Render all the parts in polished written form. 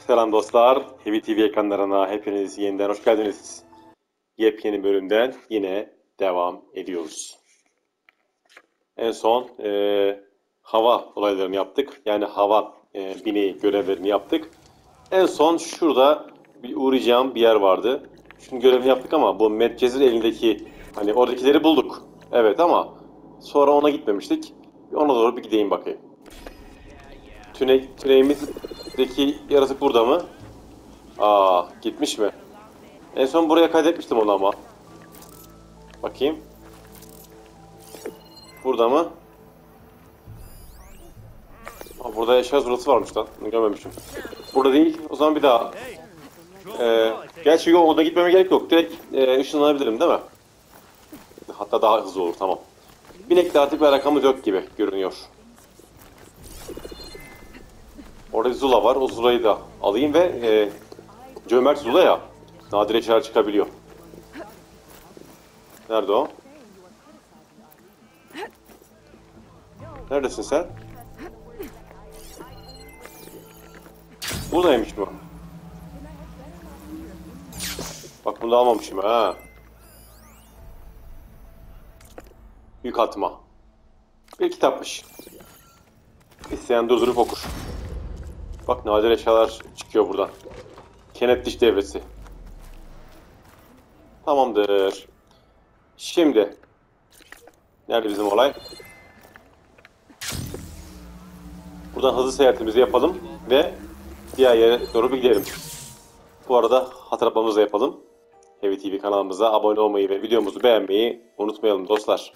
Selam dostlar, Heavy TV ekranlarına hepiniz yeniden hoş geldiniz. Yepyeni bölümden yine devam ediyoruz. En son hava olaylarını yaptık. Yani hava bineği görevlerini yaptık. En son şurada bir uğrayacağım bir yer vardı. Şunun görevini yaptık ama bu Medcezir elindeki hani oradakileri bulduk. Evet ama sonra ona gitmemiştik. Ona doğru bir gideyim bakayım. Tüneyimizdeki yaratık burada mı? Aa, gitmiş mi? En son buraya kaydetmiştim onu ama. Bakayım. Burada mı? Aa, burada eşya zurası varmış lan. Bunu görmemişim. Burada değil. O zaman bir daha. Gerçi yok, ona gitmeme gerek yok. Direkt ışınlanabilirim değil mi? Hatta daha hızlı olur, tamam. Binekle artık bir alakamız yok gibi görünüyor. Orada bir Zula var. O Zula'yı da alayım ve cömert Zula ya. Nadir eşyalar çıkabiliyor. Nerede o? Neredesin sen? Buradaymış bu. Bak bunu da almamışım ha. Yük atma. Bir kitapmış. İsteyen durdurup okur. Bak nadir eşyalar çıkıyor buradan. Kenet diş devresi. Tamamdır. Şimdi. Nerede bizim olay? Buradan hızlı seyahatimizi yapalım ve diğer yere doğru bir gidelim. Bu arada hatırlatmamızı da yapalım. Heavy TV kanalımıza abone olmayı ve videomuzu beğenmeyi unutmayalım dostlar.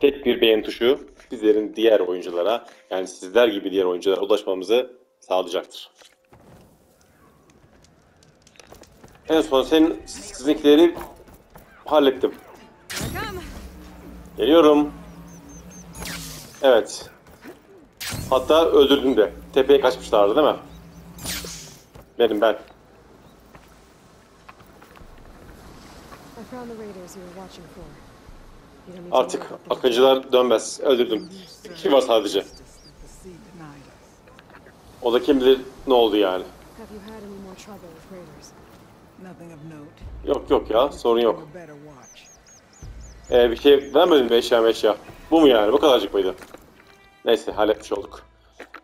Tek bir beğen tuşu bizlerin diğer oyunculara, yani sizler gibi diğer oyunculara ulaşmamızı sağlayacaktır. En son sizinkileri hallettim. Geliyorum. Evet. Hatta öldürdüm de. Tepeye kaçmışlardı değil mi? Ben. Artık akıncılar dönmez. Öldürdüm. Kim var sadece? O da kim bilir ne oldu yani. Yok ya, sorun yok. Bir şey vermedin mi, eşya? Bu mu yani? Bu kadarcık mıydı? Neyse, halletmiş olduk.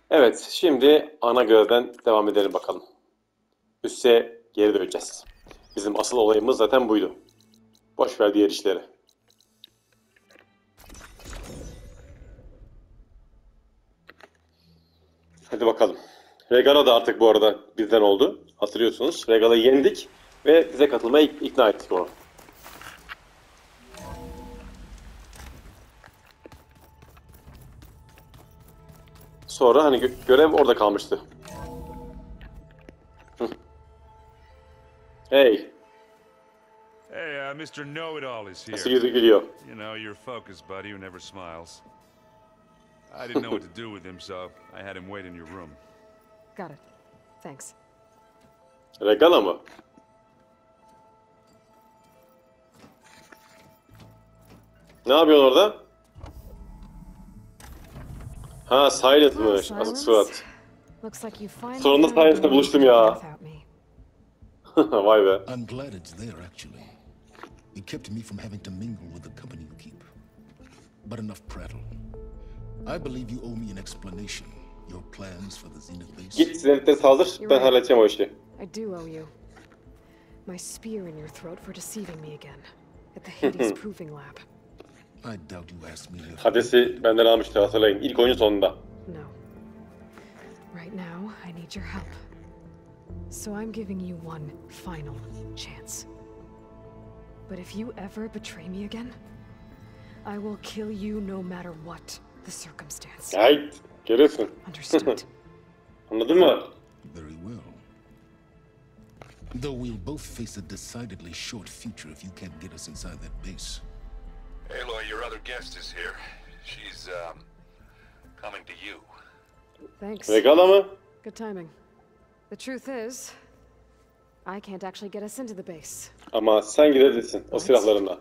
Evet, şimdi ana görevden devam edelim bakalım. Üste geri döneceğiz. Bizim asıl olayımız zaten buydu. Boş ver diğer işleri. Hadi bakalım. Regala da artık bu arada bizden oldu. Hatırlıyorsunuz. Regala'yı yendik ve bize katılmaya ikna ettik onu. Sonra hani görev orada kalmıştı. Hey. Hey, Mr. Know-It-All is here. Nasıl yüzü gülüyor. You know, your focus buddy who never smiles. I didn't know what to do with him, so I had him wait in your room. Got it. Thanks. Regala mı? Ne yapıyorsun orada? Ha, Silent'mış. Asık surat. Sonunda Silent'la buluştum ya. Vay be. I'm glad it's there, actually. It kept me from having to mingle with the company you keep. But enough prattle. I believe you owe me an explanation. Your plans for the Zenith base. Git Zenith'te saldır, ben halledeceğim o işi. I do owe you. My spear in your throat for deceiving me again at the Hades Proving Lab. I doubt you asked me if... Hades'i benden almıştı, hatırlayın. İlk oyunun sonunda. No. Right now, I need your help. So I'm giving you one final chance. But if you ever betray me again, I will kill you no matter what the circumstance. Hayt, görüyorsun. Understood? Anladın mı? Very well. Though we'll both face a decidedly short future if you can't get us inside that base. Aloy, your other guest is here. She's, coming to you. Thanks. Regala mı? Good timing. The truth is, I can't actually get us into the base. Ama sen girebilirsin o silahlarına.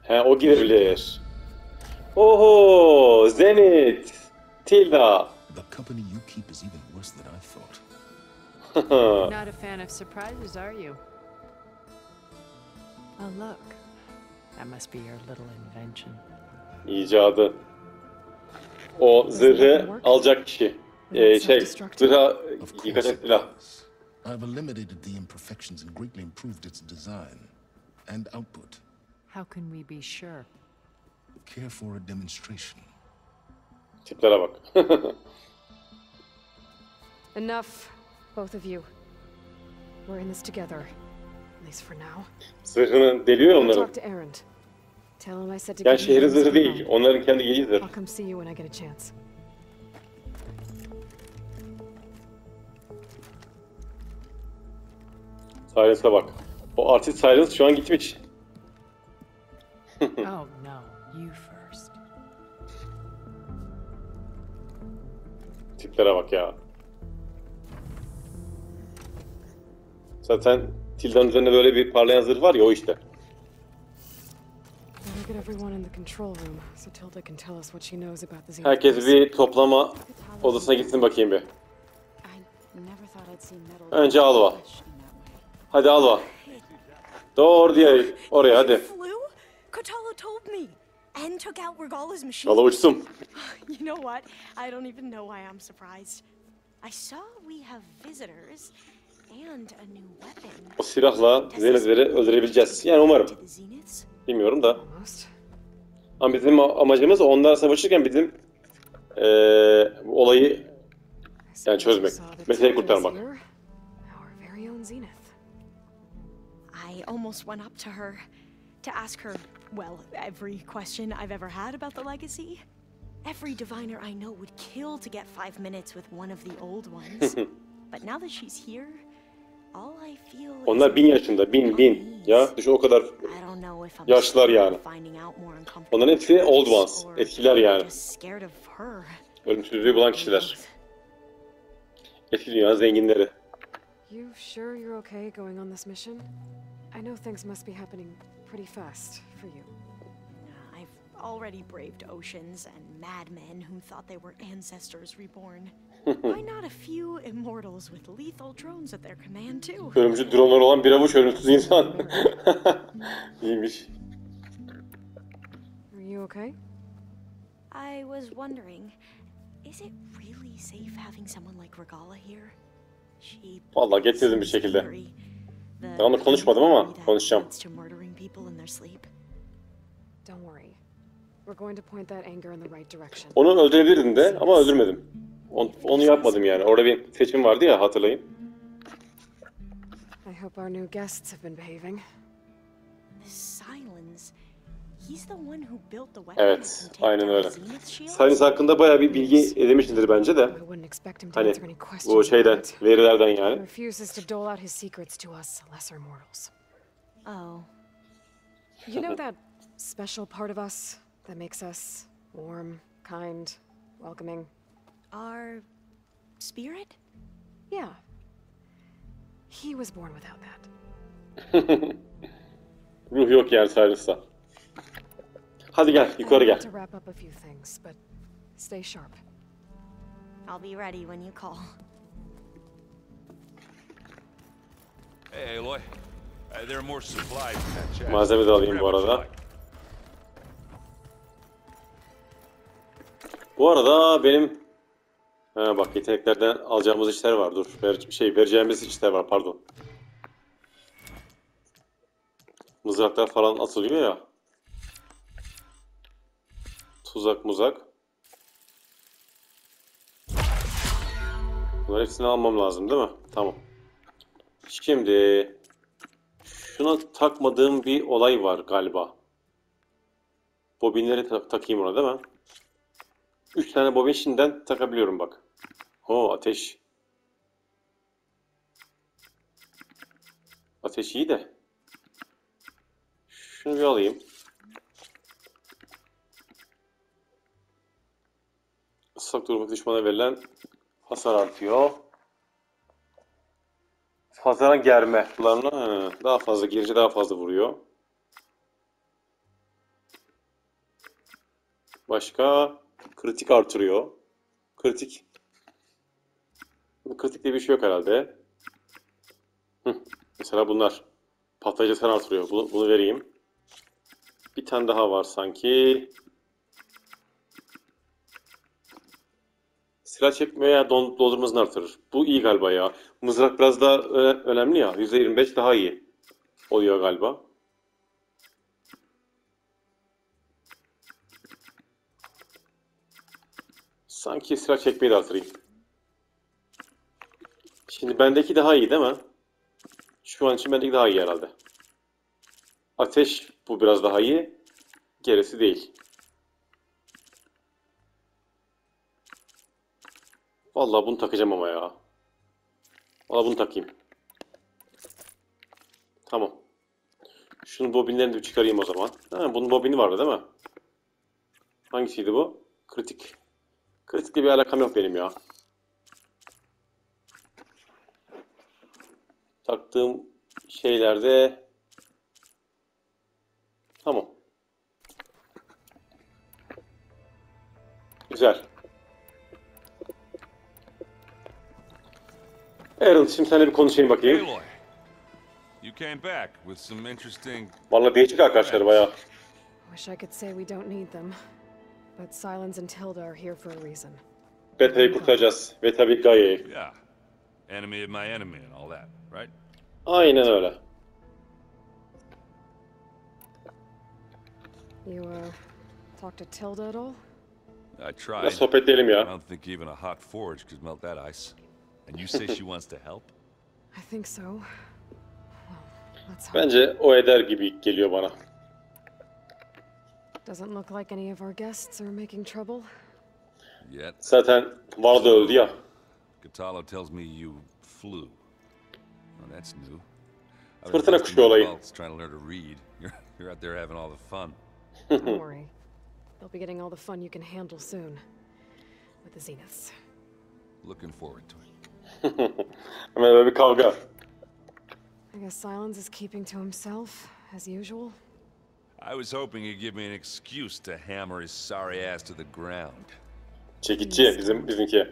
He, o girebilir. Oho, Zenith, Tilda. The company you keep is even worse than I thought. Not a fan of surprises, are you? Oh, look. That must be your little invention. İcadı. O zırhı alacak kişi. Zırha yıkacak silah. I've eliminated the imperfections and greatly improved its design and output. How can we be sure? Care for a demonstration? Tiplere bak. Enough, both of you. We're in this together, at least for now. Zırhını deliyor ya I'll onların. talk to Erend. Tell him I said to Yani give you şehrin guns zırhı to değil. know. Onların kendi yeni zırhı. I'll come see you when I get a chance. Silence'a bak. O artist Silence şu an gitmiş. Oh, no. You first. Tiplere bak ya. Zaten Tilda'nın üzerinde böyle bir parlayan zırh var ya, o işte. Better get everyone in the control room so Tilda can tell us what she knows about the Zenith Herkes base. bir toplama odasına gitsin bakayım bir. Önce Alva. Hadi Alva. Doğru diye oraya hadi. Flew? Kotala told me. And took out Regala's machine. Valla uçsun. You know what? I don't even know why I'm surprised. I saw we have visitors and a new weapon. O silahla Zenith'leri öldürebileceğiz. Yani umarım. To the Zeniths? Bilmiyorum da. Almost. Ama bizim amacımız onlarla savaşırken bizim olayı yani çözmek. Meseleyi kurtarmak. Our very own Zenith. I almost went up to her to ask her, well, every question I've ever had about the legacy. Every diviner I know would kill to get 5 minutes with one of the old ones. But now that she's here, all I feel is Onlar 1000 yaşında. 1000. Ya düşün o kadar. I don't know if I'm Yaşlılar scared yani. of finding out more uncomfortable Onların hepsi old ones. or Eskiler yani. just scared of her. Ölümsüzlüğü bulan kişiler. Eski dünya zenginleri. You sure you're okay going on this mission? I know things must be happening pretty fast for you. I've already braved oceans and madmen who thought they were ancestors reborn. Why not a few immortals with lethal drones at their command too? Ölümcül dronlar olan bir avuç ölümsüz insan. İyiymiş. Are you okay? I was wondering, is it really safe having someone like Regala here? She Vallahi getirdim bir şekilde. scary. The Ben onunla konuşmadım ama memory that konuşacağım. leads to murdering people in their sleep. Don't worry. We're going to point that anger in the right direction. Onu öldürebilirdim de ama öldürmedim. Onu yapmadım yani. Orada bir seçim vardı ya, hatırlayın. I hope our new guests have been behaving. This Silence, he's the one who built the weapon Evet, that can take aynen down öyle. Zenith shields? Silence hakkında bayağı bir bilgi edinmişsindir bence de. I wouldn't expect him to Hani answer any questions bu şeyden, about it. verilerden He yani. refuses to dole out his secrets to us lesser mortals. Oh, You know that special part of us that makes us warm, kind, welcoming? our spirit? Yeah. He was born without that. Ruh yok yani Silence'da. Hadi gel, yukarı I gel. need to wrap up a few things, but stay sharp. I'll be ready when you call. Hey, Aloy. There are more supplies in that chest. Malzeme de alayım bu Grab what you arada. like. Bu arada benim bak yeteneklerden alacağımız işler var. Dur. Vereceğimiz işler var, pardon. Mızraklar falan atılıyor ya. Tuzak muzak. Bunların hepsini almam lazım değil mi? Tamam. Şimdi şuna takmadığım bir olay var galiba. Bobinleri takayım ona değil mi? 3 tane bobin şimdiden takabiliyorum bak. Oo, ateş. Ateş iyi de. Şunu bir alayım. Islak durumdaki düşmana verilen hasar artıyor. Fazladan germe. Kullanımına daha fazla girince daha fazla vuruyor. Başka kritik artırıyor. Kritik. Kritikte bir şey yok herhalde. Mesela bunlar. Patlayıcı sen artırıyor. Bunu vereyim. Bir tane daha var sanki. Silah çekme veya doldurma hızını artırır. Bu iyi galiba ya. Mızrak biraz daha önemli ya. %25 daha iyi oluyor galiba. Sanki silah çekmeyi de artırayım. Şimdi bendeki daha iyi değil mi? Şu an için bendeki daha iyi herhalde. Ateş bu biraz daha iyi. Gerisi değil. Vallahi bunu takacağım ama ya. Vallahi bunu takayım. Tamam. Şunun bobinlerini de çıkarayım o zaman. Ha, bunun bobini vardı değil mi? Hangisiydi bu? Kritik. Kritikle bir alakam yok benim ya. Taktığım şeylerde tamam. Güzel. Aaron, şimdi seninle bir konuşayım bakayım. Aloy, you came back with some interesting. Vallahi değişik arkadaşlar bayağı. Wish I could say we don't need them. But Silence and Tilda are here for a reason. Beta'yı kurtaracağız. Ve tabii Gaia'yı. Yeah, enemy of my enemy and all that, right? Aynen öyle. You, talk to Tilda at all? I Ya tried. sohbet edelim I ya. don't think even a hot forge could melt that ice. And you say she wants to help? I think so. Well, let's hope. Bence o eder gibi geliyor bana. Doesn't look like any of our guests are making trouble. Yet. Zaten vardı öldü ya. Katalo tells me you flew. Well, that's new. I was Fırtına busting kuşu my olayı. balls trying to learn to read. You're out there having all the fun. Don't worry. They'll be getting all the fun you can handle soon. With the Zeniths. Looking forward to it. Hemen böyle bir kavga. I guess Silence is keeping to himself, as usual. I was hoping he'd give me an excuse to hammer his sorry ass to the ground. Çekici bizimki.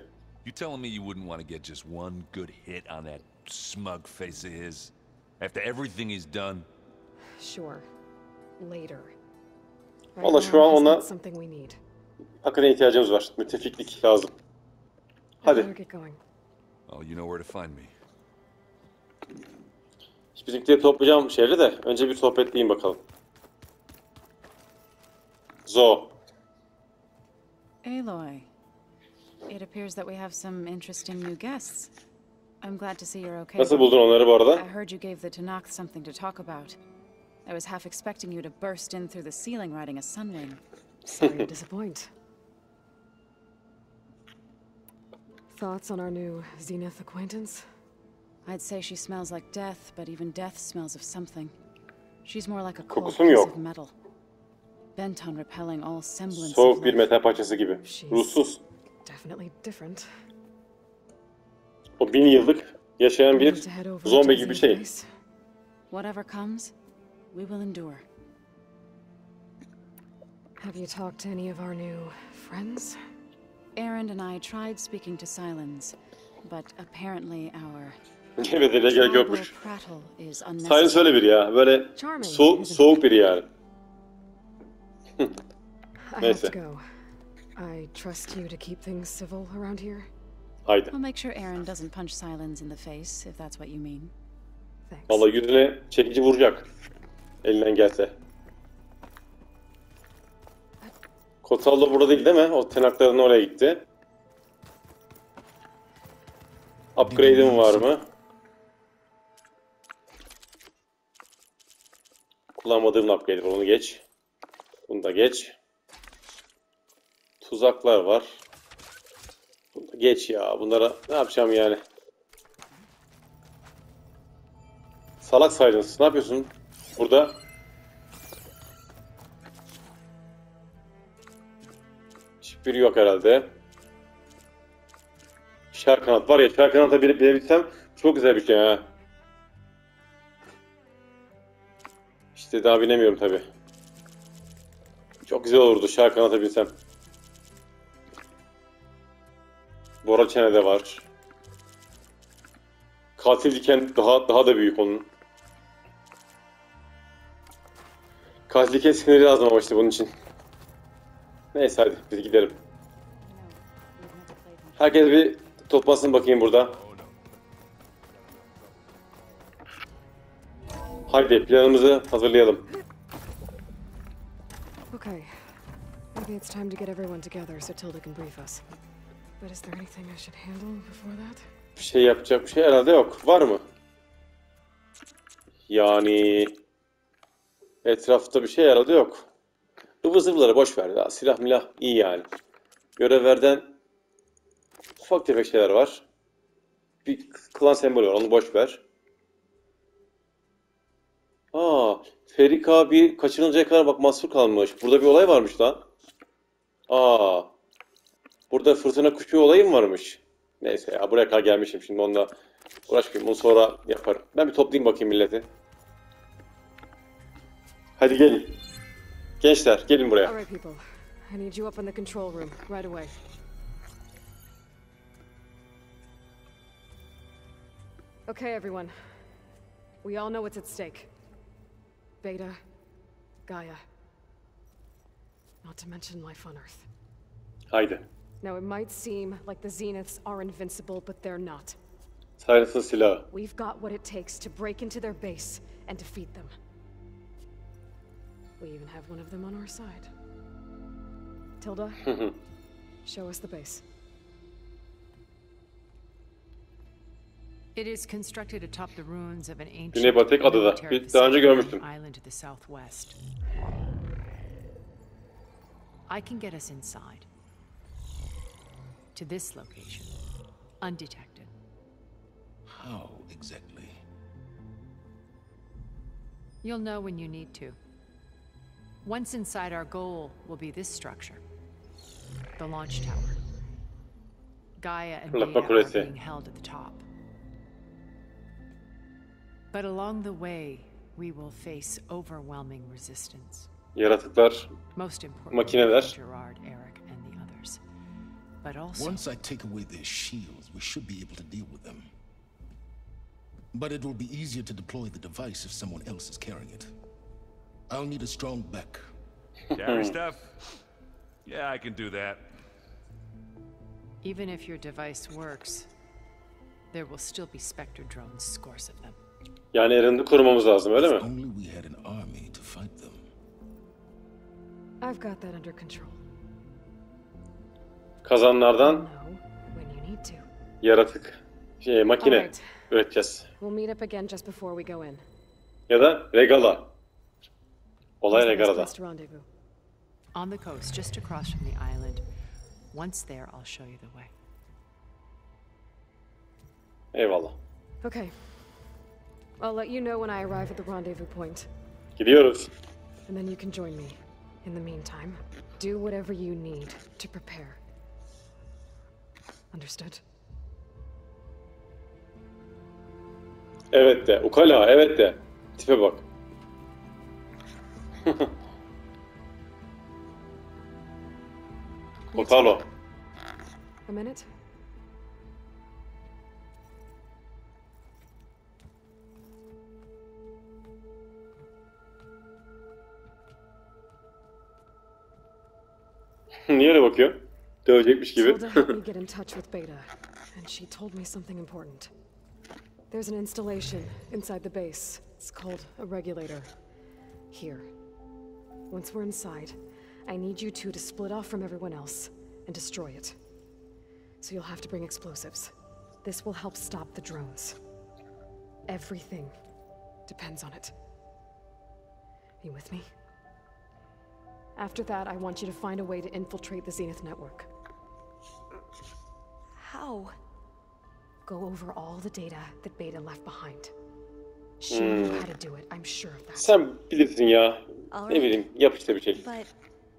You telling me you wouldn't want to get just one good hit on that smug face of his? After everything he's done? Sure. Later. Right Valla şu now, an he's ona got something we need. hakikaten ihtiyacımız var. Müttefiklik lazım. I better Hadi. get going. Oh, you know where to find me. Bizimkileri toplayacağım şehri de önce bir sohbetleyeyim bakalım. Zo. Aloy, it appears that we have some interesting new guests. I'm glad to see you're okay. Nasıl buldun onları bu I arada? heard you gave the Tanakh something to talk about. I was half expecting you to burst in through the ceiling riding a sunwing. Sorry to disappoint. Thoughts on our new Zenith acquaintance? I'd say she smells like death, but even death smells of something. She's more like a cold Kokusu mu piece yok? of metal. Bent on repelling all semblance of Soğuk bir life. metal parçası gibi. Ruhsuz. Definitely different. O 1000 yıllık yaşayan We bir need to head over zombi to gibi bir Zenith şey. base. Whatever comes, we will endure. Have you talked to any of our new friends? Aaron and I tried speaking to Silence, but apparently our Evet, ele gerek tribal yokmuş. prattle is Sayın unnecessary. söyle biri ya. Böyle Charming, soğuk biri yani. I have Neyse. to go. I trust you to keep things civil around here. Haydi. We'll make sure Aaron doesn't punch Silence in the face, if that's what you mean. Thanks. Vallahi yüzüne çekici vuracak. Elinden gelse. Kotallo burada değil mi? O tırnakların oraya gitti. Upgrade'im var mı? Kullanmadığım upgrade var. Onu geç. Bunu da geç. Tuzaklar var. Bunu da geç ya. Bunlara ne yapacağım yani? Salak Silence. Ne yapıyorsun burada? Hiçbiri yok herhalde. Şer kanat var ya, şer kanata bilebilsem çok güzel bir şey ha. İşte daha bilemiyorum tabi. Çok güzel olurdu şarkı anlatabilsem. Bora çenede var. Katil diken daha da büyük onun. Katil diken siniri lazım ama işte bunun için. Neyse hadi biz gidelim. Herkes bir toplansın bakayım burada. Haydi planımızı hazırlayalım. Okay. Maybe it's time to get everyone together so Tilda can brief us. But is there anything I should handle before that? Bir şey yapacak bir şey herhalde yok. Var mı? Yani etrafta bir şey herhalde yok. Ivır zıvırları boş ver ya. Silah milah iyi yani. Görevlerden ufak tefek şeyler var. Bir klan sembolü var. Onu boş ver. Aa, Ferik abi kaçırılıncaya kadar bak mahsur kalmış. Burada bir olay varmış lan. Aa, burada fırtına kuşu olayı mı varmış? Neyse ya buraya kadar gelmişim şimdi onunla uğraşmayayım. Bunu sonra yaparım. Ben bir toplayayım bakayım milleti. Hadi gelin. Gençler gelin buraya. All right, people. I need you up in the control room right away. Okay, everyone. We all know what's at stake. Beta, Gaia. Not to mention life on Earth. Haydi. Now, it might seem like the Zeniths are invincible, but they're not. Silence'ın silahı. We've got what it takes to break into their base and defeat them. We even have one of them on our side. Tilda, show us the base. It is constructed atop the ruins of an ancient Güneybatı adada. military Daha önce facility görmüştüm. on an island to the southwest. I can get us inside. To this location. Undetected. How exactly? You'll know when you need to. Once inside, our goal will be this structure. The launch tower. Gaia and La Beta are Paculese. being held at the top. But along the way, we will face overwhelming resistance. Yaratıklar, Most importantly, Makineler. Gerard, Eric, and the others. But also, Once I take away their shields, we should be able to deal with them. But it will be easier to deploy the device if someone else is carrying it. I'll need a strong back. Carry stuff? Yeah, I can do that. even if your device works, there will still be Spectre drones, scores of them. Yani Erin'i korumamız lazım öyle If mi? only we had an army to fight them. I've got that under control. Kazanlardan Know when you need to. yaratık, makine Alright. üreteceğiz. We'll meet up again just before we go in. Ya da regala. Olay Where's the best regalada. place to rendezvous? On the coast, just across from the island. Once there, I'll show you the way. Eyvallah. Okay. I'll let you know when I arrive at the rendezvous point, Gidiyoruz. and then you can join me. In the meantime, do whatever you need to prepare. Understood? Evet de. Ukala evet de. Tipe bak. Ukalo. A minute? Niye öyle bakıyor? Dövecekmiş gibi. Tilda helped me get in touch with Beta, and she told me something important. There's an installation inside the base. It's called a regulator. Here. Once we're inside, I need you two to split off from everyone else and destroy it. So you'll have to bring explosives. This will help stop the drones. Everything depends on it. Are you with me? After that, I want you to find a way to infiltrate the Zenith network. How? Go over all the data that Beta left behind. She knew how to do it, I'm sure of that. Sen bilirsin ya. All Ne right. bileyim yap işte bir şey. But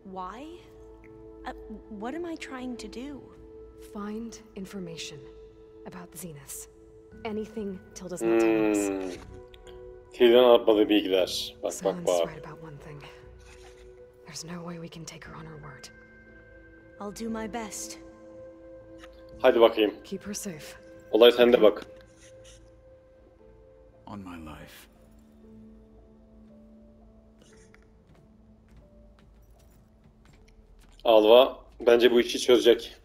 why? What am I trying to do? Find information about the Zeniths. Anything Tilda's not telling us. Tilden atmadığı bilgiler. Bak bak Solomon's bak. right about one thing. There's no way we can take her on her word. I'll do my best. Hadi bakayım. Keep her safe. Olay sende bak. On my life. Alva bence bu işi çözecek.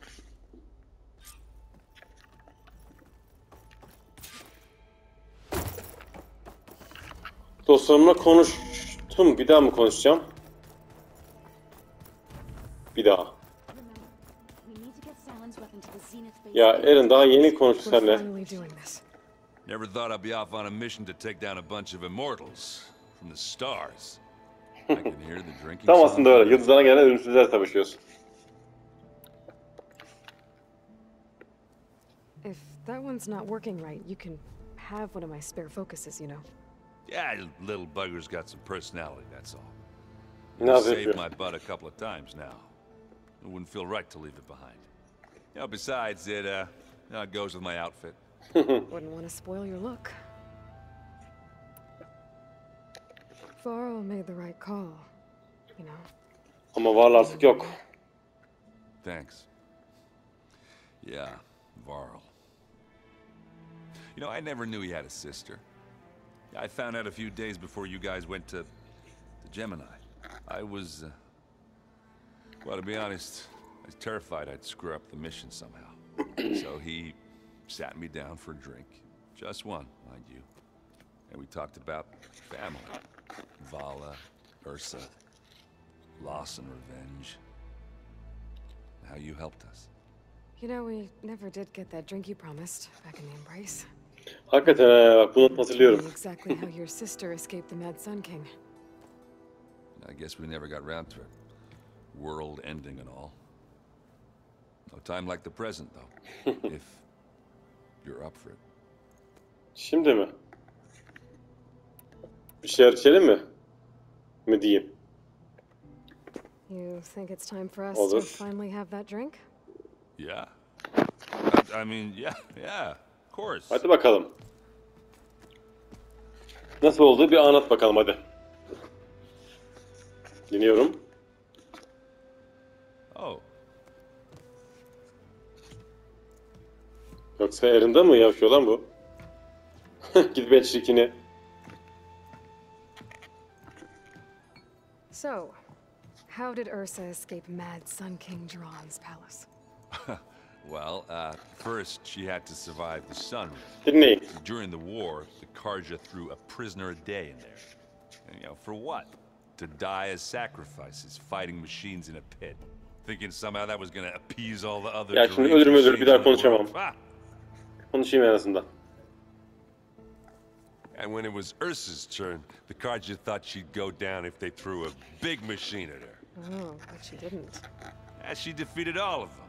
Dostlarımla konuştum. Bir daha mı konuşacağım? Bir daha. Ya Eren daha yeni konuştuk We're seninle. finally doing this. Never thought I'd be off on a mission to take down a bunch of immortals from the stars. I can hear the drinking Tam sound. aslında öyle. Yıldızlara gelen ölümsüzler savaşıyoruz. If that one's not working right, you can have one of my spare focuses, you know. Yeah, little bugger's got some personality, that's all. Ne It's saved yapıyor? my butt a couple of times now. It wouldn't feel right to leave it behind. You know, besides, it goes with my outfit. Wouldn't want to spoil your look. Varl made the right call, you know. Ama varlı artık yok. Thanks. Yeah, Varl. You know, I never knew he had a sister. I found out a few days before you guys went to Gemini. I was, well, to be honest, I was terrified I'd screw up the mission somehow. So he sat me down for a drink. Just one, mind you. And we talked about family. Vala, Ursa, loss and revenge. How you helped us. You know, we never did get that drink you promised back in the Embrace. Hakikaten bak bunu hatırlıyorum. Exactly how your sister escaped the Mad Sun King. I guess we never got round to it. World ending and all. No time like the present, though. If you're up for it. Şimdi mi? Bir şeyler içelim mi? Mi diyeyim? You think it's time for us Olur. to finally have that drink? Yeah. I mean, yeah, of course. Hadi bakalım. Nasıl oldu bir anlat bakalım hadi. Dinliyorum. Oh, Yoksa Erin'de mı yaşıyor lan bu? Git be çirkini. So, how did Ursa escape Mad Sun King Jiran's palace? well, first she had to survive the sun. Dinleyin. During the war, the Karja threw a prisoner a day in there. And, you know, for what? To die as sacrifices, fighting machines in a pit. Thinking somehow that was gonna appease all the other Ya şimdi deranged ölür bir machines daha in the konuşamam. world. Ah! Konuşayım en azından. And when it was Ursa's turn, the Karja thought she'd go down if they threw a big machine at her. Oh, but she didn't. And she defeated all of them.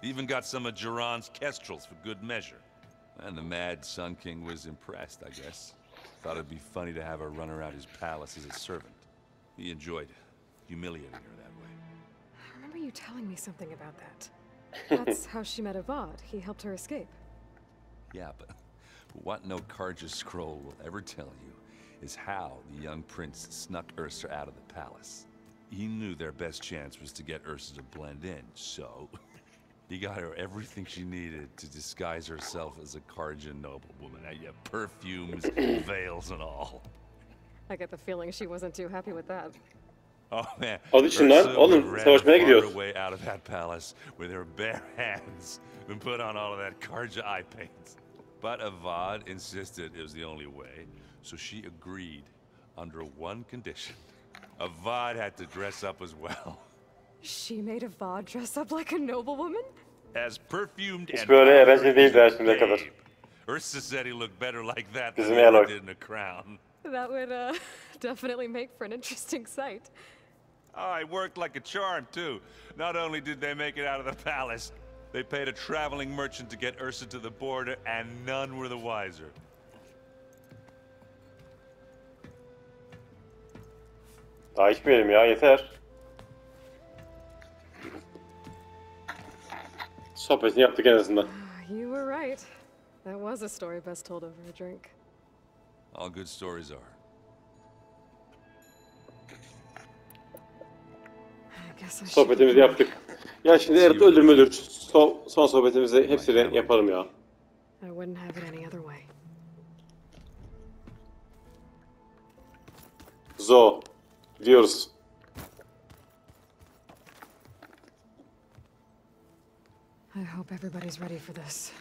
Even got some of Jiran's kestrels for good measure. And the Mad Sun King was impressed, I guess. Thought it'd be funny to have her run around his palace as a servant. He enjoyed humiliating her that way. I remember you telling me something about that. That's how she met Avad. He helped her escape. Yeah, but what no Karja scroll will ever tell you is how the young prince snuck Ursa out of the palace. He knew their best chance was to get Ursa to blend in, so he got her everything she needed to disguise herself as a Karja noblewoman. Yeah, perfumes, veils, and all. I get the feeling she wasn't too happy with that. Oh man, Hadi şimdi lan, oğlum, ran savaşmaya far gidiyoruz. away out of that palace with her bare hands and put on all of that Karja eye paint. But Avad insisted it was the only way, so she agreed under one condition. Avad had to dress up as well. She made Avad dress up like a noblewoman? As perfumed Hiç and böyle eğlenceli powdered değildi as a şimdiye kadar. babe. Ursa said he looked better like that Bizim than he Aloy. did in a crown. That would, definitely make for an interesting sight. Oh, it worked like a charm, too. Not only did they make it out of the palace, they paid a traveling merchant to get Ursa to the border, and none were the wiser. Daha içmeyelim ya yeter. Sohbetini yaptık en azından. You were right. That was a story best told over a drink. All good stories are. I guess I should Sohbetimizi go. yaptık. Ya şimdi eğer ölür. Son sohbetimizi hepsini yaparım ya. I wouldn't have it any other way. Zo. Gidiyoruz. I hope everybody's ready for this.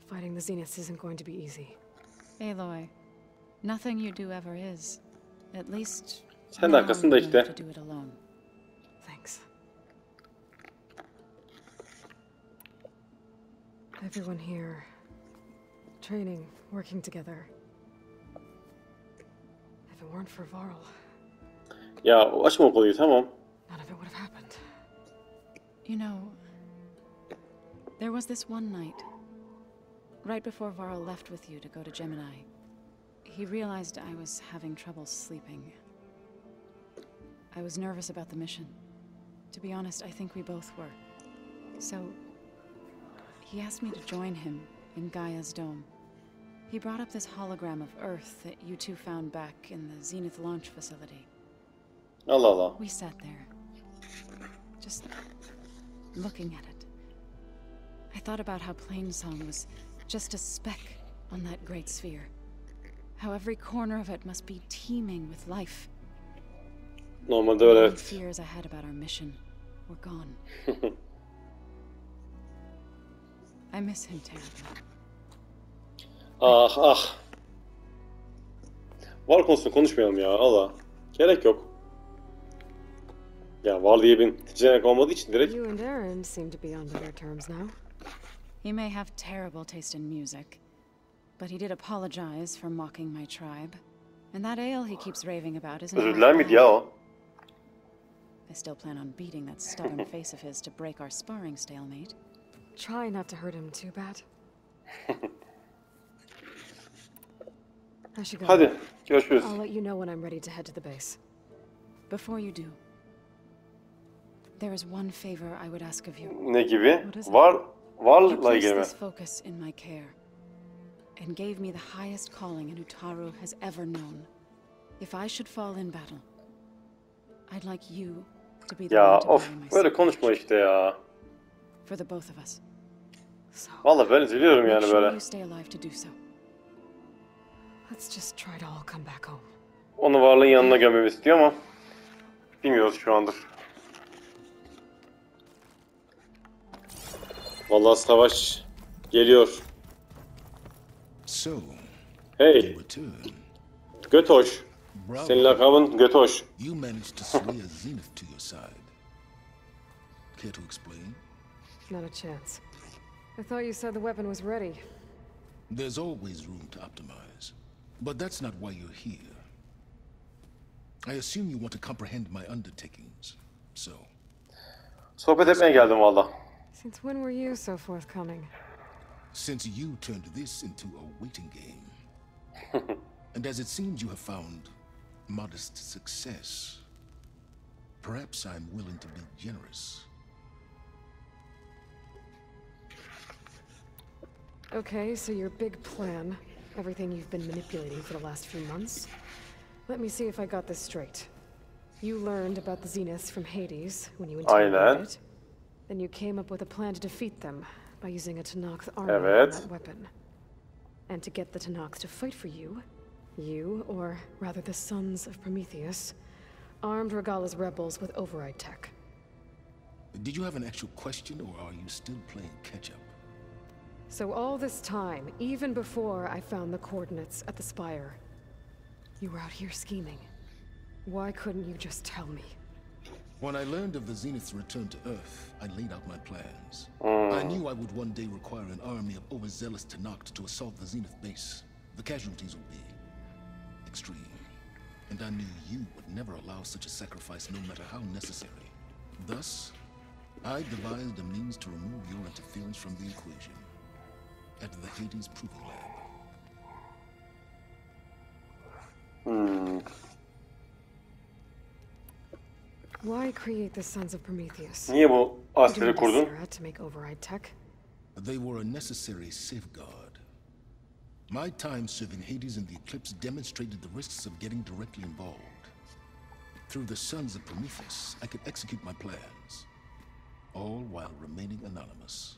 Fighting the Zeniths isn't going to be easy. Aloy, nothing you do ever is. At least Sen de now arkasında you're going işte. to do it alone. Thanks. Everyone here, training, working together. If it weren't for Varl, Ya açma o konuyu, tamam. none of it would have happened. You know, there was this one night, right before Varl left with you to go to Gemini. He realized I was having trouble sleeping. I was nervous about the mission. To be honest, I think we both were. So, he asked me to join him in Gaia's dome. He brought up this hologram of Earth that you two found back in the Zenith launch facility. Allah Allah. We sat there, just looking at it. I thought about how Plainsong was just a speck on that great sphere. How every corner of it must be teeming with life. Normalde öyle, The evet. fears I had about our mission were gone. I miss him terribly. Ah ah. Var konusunda konuşmayalım ya, Allah. Gerek yok. Ya var diye bir seçenek olmadığı için direkt. You and Aaron seem to be on better terms now. He may have terrible taste in music, but he did apologize for mocking my tribe. And that ale he keeps raving about isn't Özür half diler miydi bad. ya o? I still plan on beating that stubborn face of his to break our sparring stalemate. Try not to hurt him too bad. I should go. Hadi görüşürüz. I'll let you know when I'm ready to head to the base. Before you do, there is one favor I would ask of you. Ne gibi? What is it? You Varla placed ilgili mi? this focus in my care, and gave me the highest calling an Utaru has ever known. If I should fall in battle, I'd like you to be the Ya one to of, bury my böyle son. konuşma işte ya. For the both of us. So, Vallahi ben üzülüyorum Make yani sure böyle. you stay alive to do so. let's just try to all come back home. Onu Varl'ın yanına gömmemi istiyor ama bilmiyoruz şu andır. Vallahi savaş geliyor. So, you Hey, return. Götoş. Bravo. Senin lakabın Götoş. You managed to sway a Zenith to your side. Care to explain? Not a chance. I thought you said the weapon was ready. There's always room to optimize. But that's not why you're here. I assume you want to comprehend my undertakings. So, Sohbet etmeye geldim valla. Since when were you so forthcoming? since you turned this into a waiting game, and as it seems you have found modest success, perhaps I'm willing to be generous. Okay, so your big plan, everything you've been manipulating for the last few months. Let me see if I got this straight. You learned about the Zeniths from Hades when you Aynen. interrogated it. Then you came up with a plan to defeat them by using a Tenakth army on Evet. that weapon. And to get the Tenakth to fight for you, or rather the Sons of Prometheus, armed Regala's rebels with override tech. Did you have an actual question, or are you still playing catch-up? So all this time, even before I found the coordinates at the Spire, you were out here scheming. Why couldn't you just tell me? When I learned of the Zenith's return to Earth, I laid out my plans. I knew I would one day require an army of overzealous Tenakth to assault the Zenith base. The casualties would be extreme. And I knew you would never allow such a sacrifice, no matter how necessary. Thus, I devised a means to remove your interference from the equation. At the Hades Proving Lab. Why create the Sons of Prometheus? Niye bu askeri Doing kurdun? Sarah to make override tech? They were a necessary safeguard. My time serving Hades in the Eclipse demonstrated the risks of getting directly involved. Through the Sons of Prometheus, I could execute my plans, all while remaining anonymous.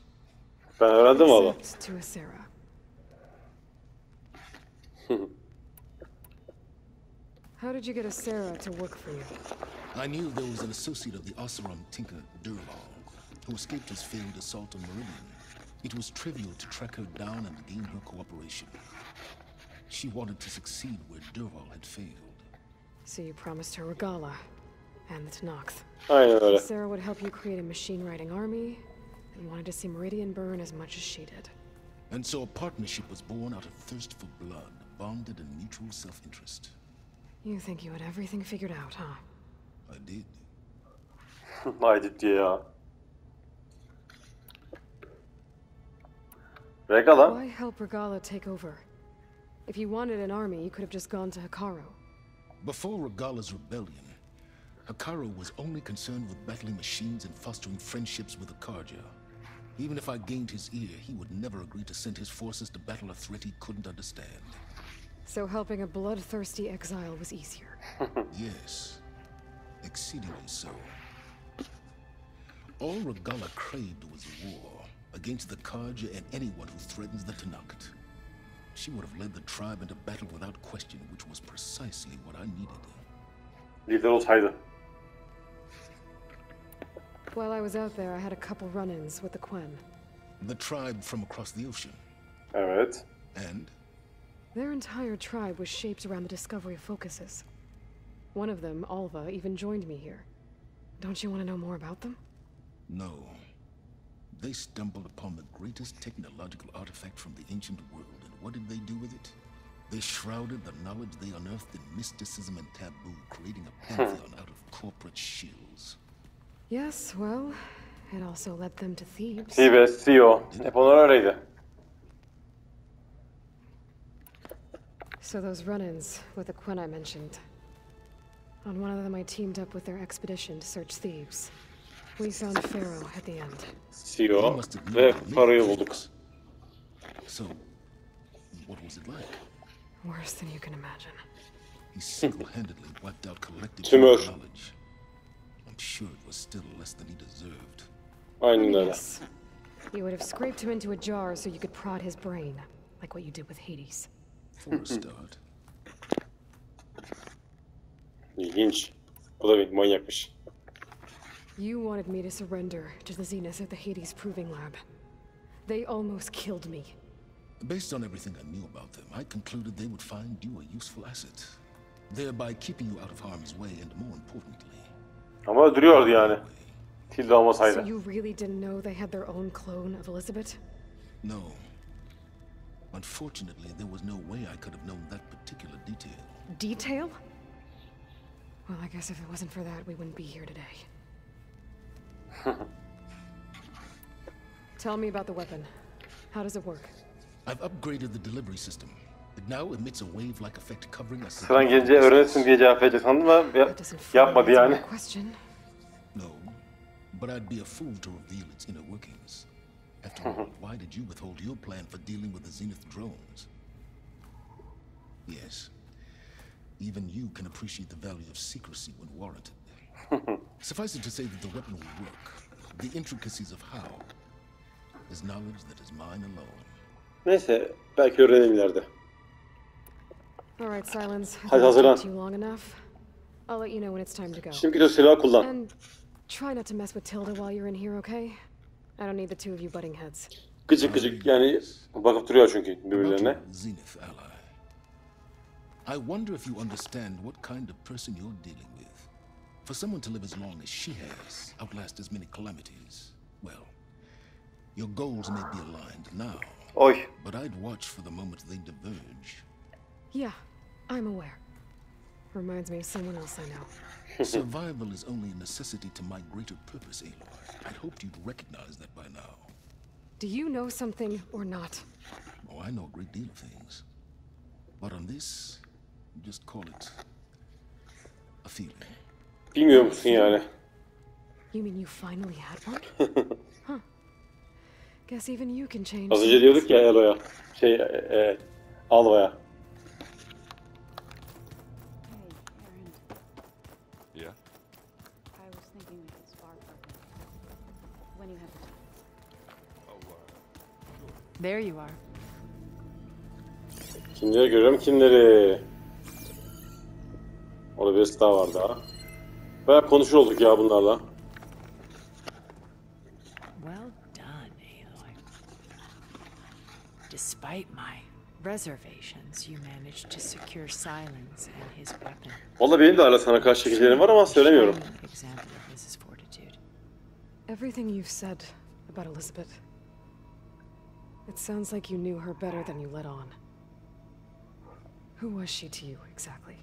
Ben öğrendim valla. Except to Asera. How did you get Asera to work for you? I knew there was an associate of the Oseram tinker, Durval, who escaped his failed assault on Meridian. It was trivial to track her down and gain her cooperation. She wanted to succeed where Durval had failed. So you promised her Regala and the Tenakth. Aynen öyle. Asera would help you create a machine-riding army and wanted to see Meridian burn as much as she did. And so a partnership was born out of thirst for blood, bonded in mutual self-interest. You think you had everything figured out, huh? I did. Haydi diye ya. Regala. Why help Regala take over? If you wanted an army, you could have just gone to Hekarro. Before Regala's rebellion, Hekarro was only concerned with battling machines and fostering friendships with Akarja. Even if I gained his ear, he would never agree to send his forces to battle a threat he couldn't understand. So helping a bloodthirsty exile was easier. Yes, exceedingly so. All Regala craved was war against the Karja and anyone who threatens the Tenakth. She would have led the tribe into battle without question, which was precisely what I needed. Lider olsaydı. While I was out there, I had a couple run-ins with the Quen. The tribe from across the ocean. Evet. And? Their entire tribe was shaped around the discovery of focuses. One of them, Alva, even joined me here. Don't you want to know more about them? No. They stumbled upon the greatest technological artifact from the ancient world, and what did they do with it? They shrouded the knowledge they unearthed in mysticism and taboo, creating a pantheon out of corporate shills. Yes, well, it also led them to Thebes. Thebes, CEO. Hep onlar öyleydi. So those run-ins with the Quen I mentioned. On one of them I teamed up with their expedition to search Thebes. We found Pharaoh at the end. They CEO must have ve known parayı the bulduk. critics. So, what was it like? Worse than you can imagine. He single-handedly wiped out collective Tümör. knowledge. I'm sure it was still less than he deserved. Aynen öyle. Yes. You would have scraped him into a jar so you could prod his brain, like what you did with Hades. For a start. İlginç. Bu da bir manyakmış. You wanted me to surrender to the Zenith at the Hades Proving Lab. They almost killed me. Based on everything I knew about them, I concluded they would find you a useful asset, thereby keeping you out of harm's way and, more importantly, Ama öldürüyordu yani. Tilde So olmasaydı. you really didn't know they had their own clone of Elizabeth? no. Unfortunately, there was no way I could have known that particular detail. Detail? Well, I guess if it wasn't for that, we wouldn't be here today. Tell me about the weapon. How does it work? I've upgraded the delivery system. It now emits a wave-like effect covering a Sıran gelince öğrenirsin diye cevap verecek sandım da That doesn't fully yapmadı answer yani. my question. No, but I'd be a fool to reveal its inner workings. After all, why did you withhold your plan for dealing with the Zenith drones? Yes, even you can appreciate the value of secrecy when warranted. Suffice it to say that the weapon will work. The intricacies of how is knowledge that is mine alone. Neyse, belki öğrenirim ileride. All right, Silence. I Hadi think I've hazırlan. talked to you long enough. I'll let you know when it's time to go. Şimdi git o silahı kullan. And try not to mess with Tilda while you're in here, okay? I don't need the two of you butting heads. Gıcık gıcık yani bakıp duruyor çünkü About birbirlerine. your Zenith ally. I wonder if you understand what kind of person you're dealing with. For someone to live as long as she has, outlast as many calamities, well, your goals may be aligned now, Oy. but I'd watch for the moment they diverge. Yeah, I'm aware. Reminds me of someone else I know. Survival is only a necessity to my greater purpose, Aloy. I'd hoped you'd recognize that by now. Do you know something or not? Oh, I know a great deal of things. But on this, just call it a feeling. Bilmiyor musun yani? You mean you finally had one? Huh. Guess even you can change. Az önce diyorduk ya Elo'ya. Al baya. Hey, Aaron. Yeah? I was thinking we could spar for a bit. When you have the time. There you are. Kimleri görüyorum, kimleri? Orada birisi daha var daha. Bayağı konuşur olduk ya bunlarla. Well done, Aloy. Despite my reservations, you managed to secure Silence and his weapon. Valla benim de hala sana karşı çekicilerim var ama söylemiyorum. Shining example of Liz's fortitude. Everything you've said about Elizabeth. It sounds like you knew her better than you let on. Who was she to you, exactly?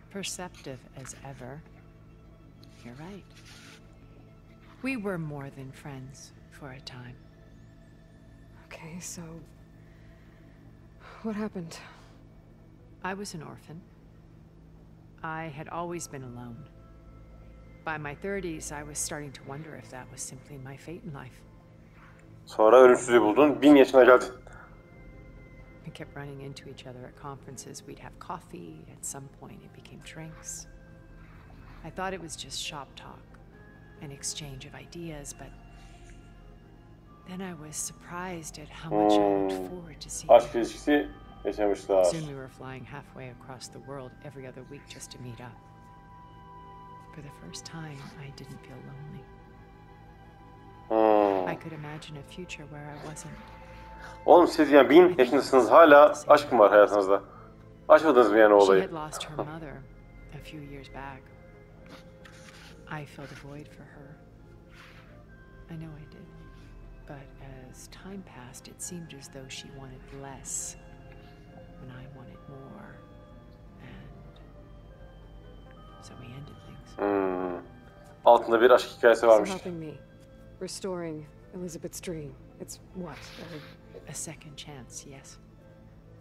Perceptive as ever. You're right. We were more than friends for a time. Okay, so... what happened? I was an orphan. I had always been alone. By my 30s, I was starting to wonder if that was simply my fate in life. Sonra ölümsüzlüğü buldun, 1000 yaşına geldin. We kept running into each other at conferences. We'd have coffee. At some point, it became drinks. I thought it was just shop talk, an exchange of ideas, but then I was surprised at how much I looked forward to seeing Aşk her. ilişkisi yaşamışlar. Soon we were flying halfway across the world every other week just to meet up. For the first time, I didn't feel lonely. I could imagine a future where I wasn't. Oğlum siz yani 1000 yaşındasınız, hala aşk mı var hayatınızda? Açmadınız mı yani o She olayı? had lost her mother a few years back. I felt a void for her. I know I did. But as time passed, it seemed as though she wanted less, and I wanted more. And so we ended things. Altında bir aşk hikayesi So varmış. helping me. Restoring Elizabeth's dream. It's what? A second chance, yes.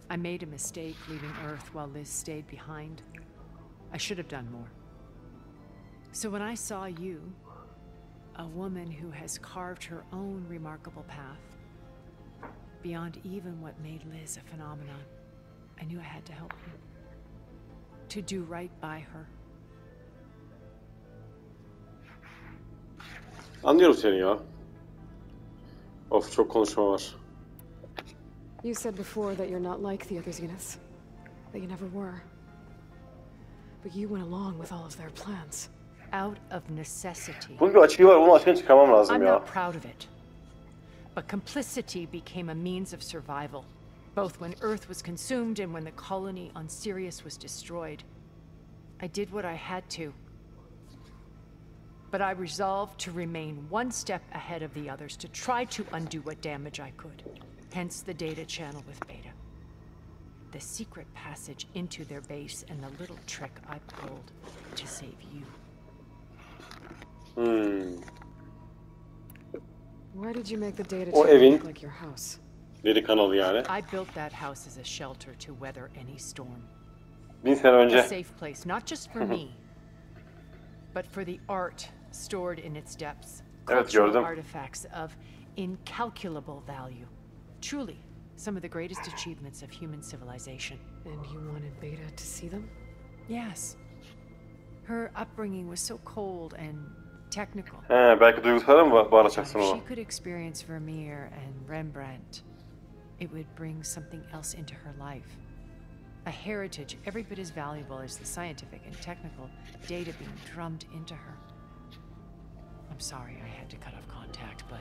I made a mistake leaving Earth while Liz stayed behind. I should have done more. So when I saw you, a woman who has carved her own remarkable path, beyond even what made Liz a phenomenon, I knew I had to help you. To do right by her. Anlıyorum seni ya. Of, çok konuşma var. You said before that you're not like the other Zeniths. That you never were. But you went along with all of their plans. Out of necessity. Bunun bir açığı var, bunu açığa çıkarmam lazım I'm ya. not proud of it. But complicity became a means of survival, both when Earth was consumed and when the colony on Sirius was destroyed. I did what I had to. But I resolved to remain one step ahead of the others, to try to undo what damage I could. Hence the data channel with Beta. The secret passage into their base and the little trick I pulled to save you. Why did you make the data O channel evin look like your house? veri kanalı yani. I built that house as a shelter to weather any storm. 1000 sene A önce. safe place, not just for me, but for the art stored in its depths. Evet, Cultural gördüm. artifacts of incalculable value. Truly, some of the greatest achievements of human civilization. And you wanted Beta to see them? Yes. Her upbringing was so cold and technical. Belki duygusal mı But bağıracaksın if onu? she could experience Vermeer and Rembrandt, it would bring something else into her life. A heritage every bit as valuable as the scientific and technical data being drummed into her. I'm sorry I had to cut off contact, but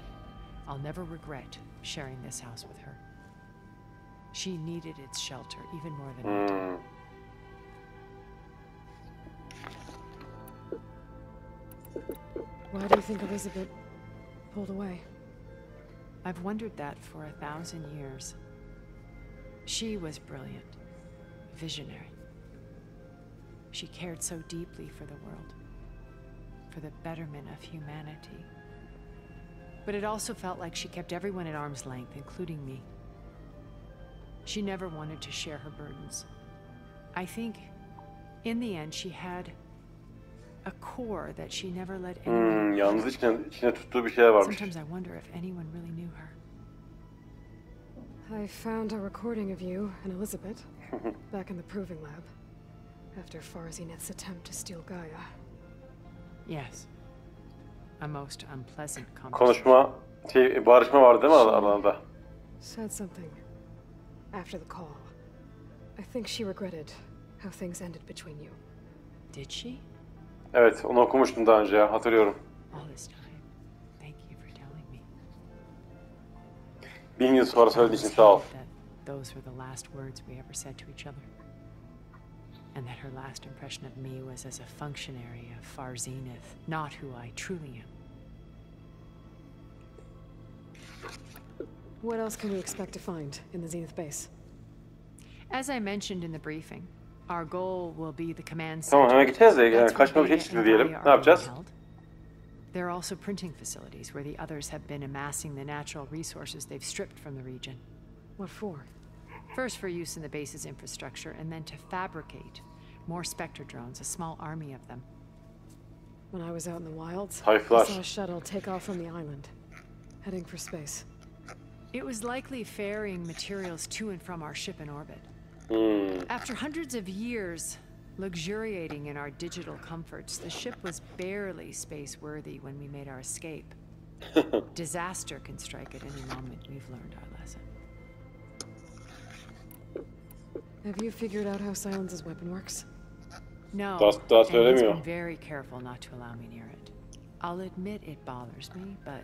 I'll never regret sharing this house with her. She needed its shelter even more than I did. Why do you think Elizabeth pulled away? I've wondered that for 1,000 years. She was brilliant, visionary. She cared so deeply for the world, for the betterment of humanity. But it also felt like she kept everyone at arm's length, including me. She never wanted to share her burdens. I think, in the end, she had a core that she never let anyone. Yalnız içine tuttuğu bir şeyler varmış. Sometimes I wonder if anyone really knew her. I found a recording of you and Elizabeth back in the proving lab after Farzineth's attempt to steal Gaia. Yes. A most unpleasant conversation. Barışma vardı değil mi aralarında? Said something after the call. I think she regretted how things ended between you. Did she? Evet, onu okumuştum daha önce ya, hatırlıyorum. All this time. Thank you for telling me. 1000 yıl sonra söylediğin için sağ ol. That those were the last words we ever said to each other. And that her last impression of me was as a functionary of Far Zenith, not who I truly am. What else can we expect to find in the Zenith base? As I mentioned in the briefing, our goal will be the command center. Tamam, hemen gideceğiz de yani That's where kaçma bir şey Beta çıktı and diyelim. Gaia Ne are yapacağız? being held. There are also printing facilities where the others have been amassing the natural resources they've stripped from the region. What for? First for use in the base's infrastructure, and then to fabricate more Spectre drones, a small army of them. When I was out in the wilds, High I flash. saw a shuttle take off from the island, heading for space. It was likely ferrying materials to and from our ship in orbit. After hundreds of years luxuriating in our digital comforts, the ship was barely space-worthy when we made our escape. Disaster can strike at any moment. We've learned our lesson. Have you figured out how Silence's weapon works? No, Daha and he's söylemiyor. been very careful not to allow me near it. I'll admit it bothers me, but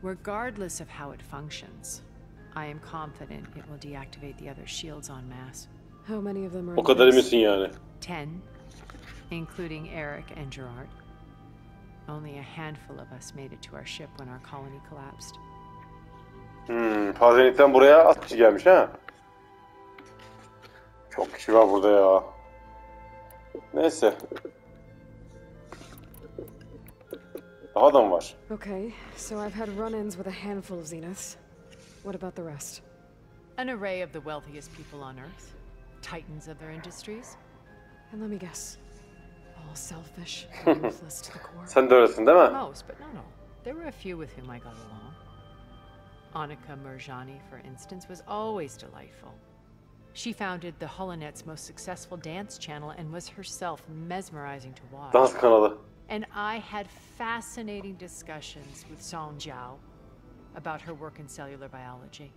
regardless of how it functions, I am confident it will deactivate the other shields en masse. How many of them are O in kadar base? eminsin yani. 10, including Eric and Gerard. Only a handful of us made it to our ship when our colony collapsed. Farzineth'ten buraya az kişi gelmiş ha. Çok kişi var burada ya. Neyse. Daha da mı var? Okay, so I've had run-ins with a handful of Zeniths. What about the rest? An array of the wealthiest people on Earth, titans of their industries. And let me guess. All selfish and ruthless to the core. Sen de öylesin değil mi? Most, but not all. There were a few with whom I got along. Annika Merjani, for instance, was always delightful. She founded the Holonet's most successful dance channel and was herself mesmerizing to watch. Dans kanalı. And I had fascinating discussions with Song Jiao about her work in cellular biology.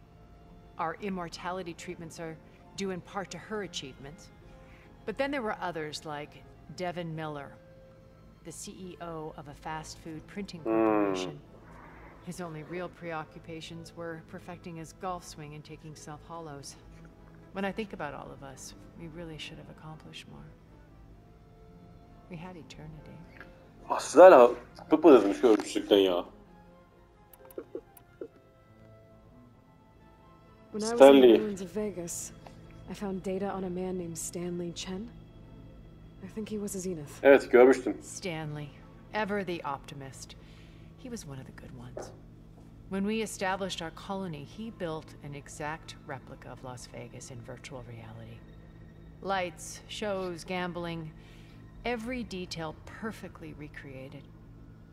Our immortality treatments are due in part to her achievements. But then there were others like Devin Miller, the CEO of a fast food printing corporation. His only real preoccupations were perfecting his golf swing and taking self-hollows. When I think about all of us, we really should have accomplished more. We had eternity. Ah, siz hala bıkmadınız şu ölmüşlükten ya. When I was in Stanley. the ruins of Vegas, I found data on a man named Stanley Chen. I think he was a Zenith. Evet, görmüştüm. Stanley, ever the optimist. He was one of the good ones. When we established our colony, he built an exact replica of Las Vegas in virtual reality. Lights, shows, gambling, every detail perfectly recreated.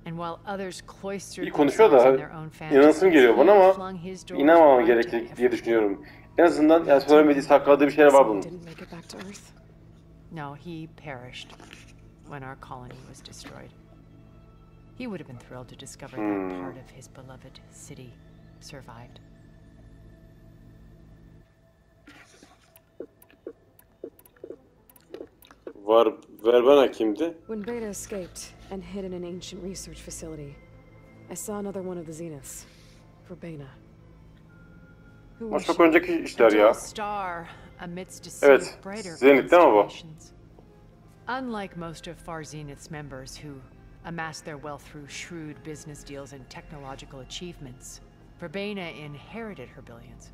And while others cloistered İyi konuşuyor themselves in da their own inanasım geliyor bana he ama flung his doors inanmamam wide to gerekir diye everyone. düşünüyorum. En azından yani söylemediği, sakladığı bir şeyler var bunun. Didn't make it back to Earth. No, he perished when our colony was destroyed. He would have been thrilled to discover that part of his beloved city survived. Verbena kimdi? When Beta escaped and hid in an ancient research facility, I saw another one of the Zeniths, Verbena. Who Ama was çok she? önceki A işler dull ya. star amidst a sea Evet, of brighter Zenith değil mi bu? constellations. Unlike most of Far Zenith's members who amassed their wealth through shrewd business deals and technological achievements, Verbena inherited her billions.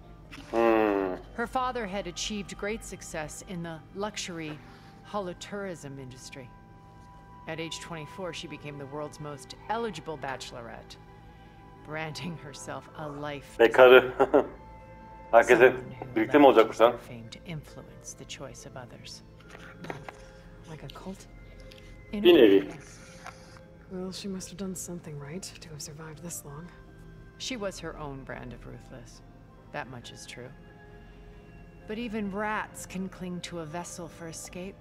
Her father had achieved great success in the luxury holotourism industry. At age 24, she became the world's most eligible bachelorette, branding herself a life Bekarı. Herkese someone who birlikte mi olacakmış leverages lan? their fame to influence the choice of others. Like a cult? In Bir a way, nevi. yes. Well, she must have done something right to have survived this long. She was her own brand of ruthless. That much is true. But even rats can cling to a vessel for escape.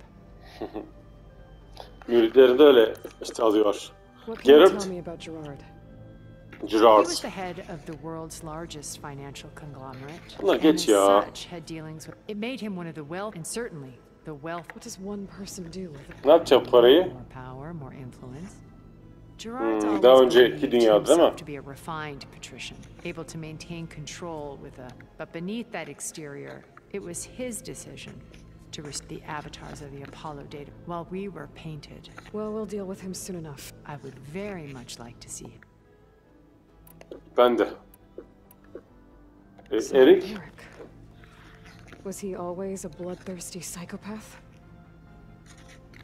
Müritleri de öyle işte alıyor. What can you Geralt, tell me about Gerard? He Gerard. was the head of the world's largest financial conglomerate. Bunlar And geç as ya. such, had dealings with. It made him one of the wealth, and certainly the wealth. What does one person do with it? Ne yapacak bu parayı? More power, more influence. Gerard's daha always önceki believed dünyada değil mi? himself to be a refined patrician, able to maintain control with a. But beneath that exterior, it was his decision to risk the avatars of the Apollo data while we were painted. Well, we'll deal with him soon enough. I would very much like to see him. Ben de. So, Eric? Eric. Was he always a bloodthirsty psychopath?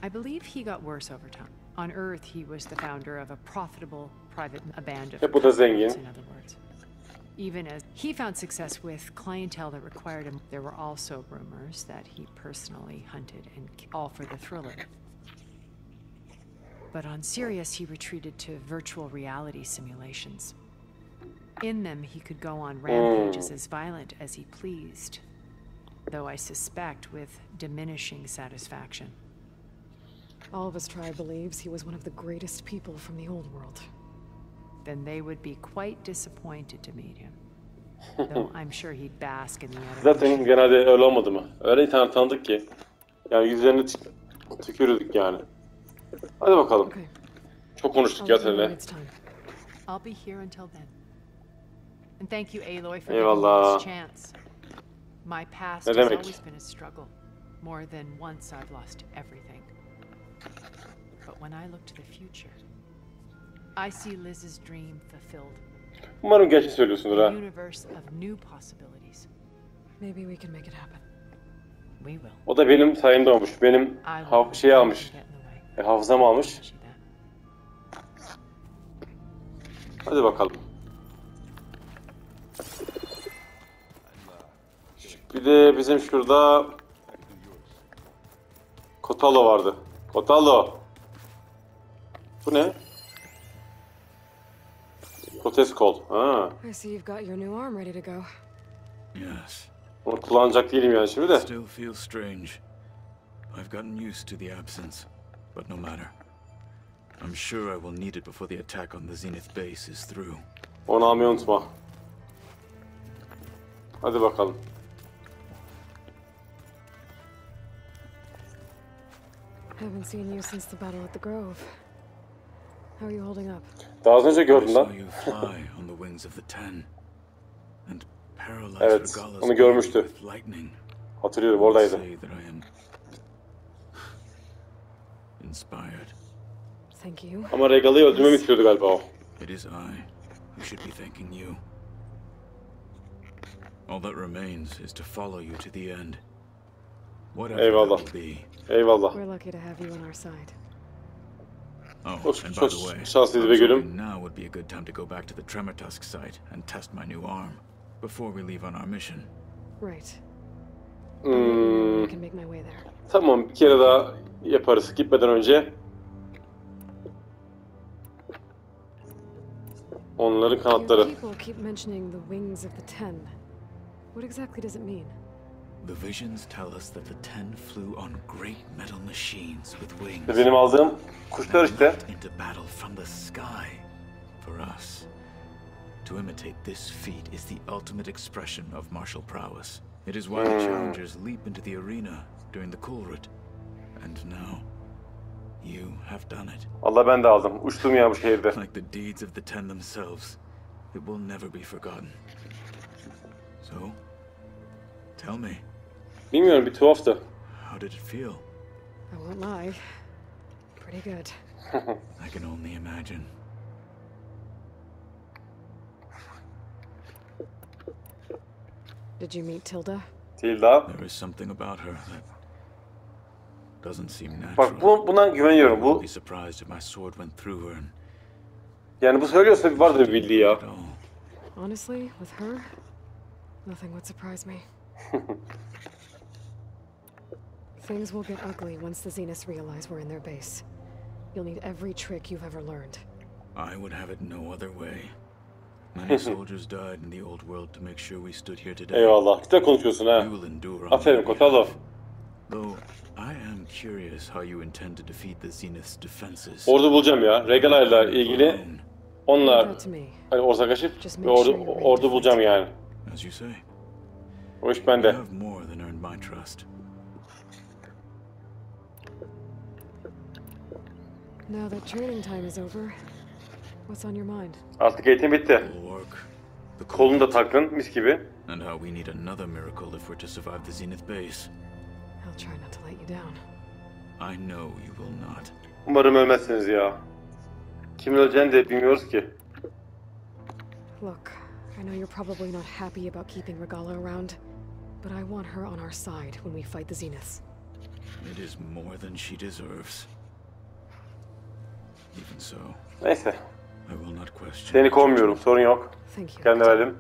I believe he got worse over time. On Earth, he was the founder of a profitable private band of Hep o da zengin. in other words. Even as he found success with clientele that required him, there were also rumors that he personally hunted and all for the thrill of it. But on Sirius, he retreated to virtual reality simulations. In them, he could go on rampages as violent as he pleased, though I suspect with diminishing satisfaction. All of his tribe believes he was one of the greatest people from the old world. Then they would be quite disappointed to meet him. Though I'm sure he'd bask in the Zaten adoration. genelde öyle olmadı mı? Öyle tanıdık ki. Yani yüzlerine tükürürdük yani. Hadi bakalım. Okay. Çok konuştuk I'll ya let you know when seninle. it's time. I'll be here until then. And thank you, Aloy, for Eyvallah. giving me this chance. My past Ne has demek? always been a struggle. More than once I've lost everything. But when I look to the future, I see Liz's dream fulfilled. Umarım gerçek söylüyorsundur A ha. universe of new possibilities. Maybe we can make it happen. We will. O da benim sayemde olmuş. Benim I will şey not almış. get in the way. Hafızamı almış. Promise you that. Hadi bakalım. Bir de bizim şurada Kotalo vardı. Kotalo. Bu ne? Protest kol. Ha. I see you've got your new arm ready to go. Yes. Onu kullanacak değilim yani şimdi de. Still feels strange. I've gotten used to the absence, but no matter. I'm sure I will need it before the attack on the Zenith base is through. Onu almayı unutma. Hadi bakalım. Haven't seen you since the battle at the Grove. How are you holding up? Daha az önce I gördüm saw lan. you fly on the wings of the Ten, and paralyze Evet, Regalla's onu görmüştü. with lightning. Hatırlıyorum I would oradaydı. say that I am inspired. Thank you. Ama Regala'yı öldürmemi istiyordu galiba o. It is I who should be thanking you. All that remains is to follow you to the end. Whatever Eyvallah. that will be. Eyvallah. We're lucky to have you on our side. Oh, Çok- and by çok the way, şanslıydı I be was gülüm. hoping now would be a good time to go back to the Tremortusk site and test my new arm before we leave on our mission. Right. I'll let you know when I Hmm, can make my way there. tamam bir kere daha yaparız gitmeden önce. Onların Your kanatları. people keep mentioning the wings of the Ten. What exactly does it mean? The visions tell us that the Ten flew on great metal machines with wings Benim aldığım kuşlar and işte. leapt into battle from the sky. For us, to imitate this feat is the ultimate expression of martial prowess. It is why the challengers leap into the arena during the Kulrut. And now, you have done it. Allah ben de aldım. Uçtum ya bu şehirde. Like the deeds of the Ten themselves, it will never be forgotten. So, tell me, Bilmiyorum bir tuhaftı. how did it feel? I won't lie. Pretty good. I can only imagine. Did you meet Tilda? Tilda. There is something about her that doesn't seem natural. Bak buna güveniyorum. I would Bu be surprised if my sword went through her and yani bu söylüyorsa bir vardır bir bildiği ya. at all. Honestly, with her, nothing would surprise me. Things will get ugly once the Zeniths realize we're in their base. You'll need every trick you've ever learned. I would have it no other way. Many soldiers died in the old world to make sure we stood here today. Eyvallah. Güzel konuşuyorsun ha. We will endure on Aferin their Kotalo. behalf. Though I am curious how you intend to defeat the Zenith's defenses. Ordu bulacağım ya. Regalayla ilgili onunla Leave that to me. hani ortaklaşıp Just bir make ordu, sure you're ready ordu to bulacağım fight. yani. As you say, O iş you bende. have more than earned my trust. Now that training time is over, what's on your mind? Artık eğitim bitti. Bulwark, the Kolunu da cold, taktın mis gibi. and how we need another miracle if we're to survive the Zenith base. I'll try not to let you down. I know you will not. Umarım ölmezsiniz ya. Kimin öleceğini de bilmiyoruz ki. Look, I know you're probably not happy about keeping Regala around, but I want her on our side when we fight the Zeniths. It is more than she deserves. Even so, Neyse. I will not question. Seni her kovmuyorum. judgment. Sorun yok. Thank you. Kendi verdim.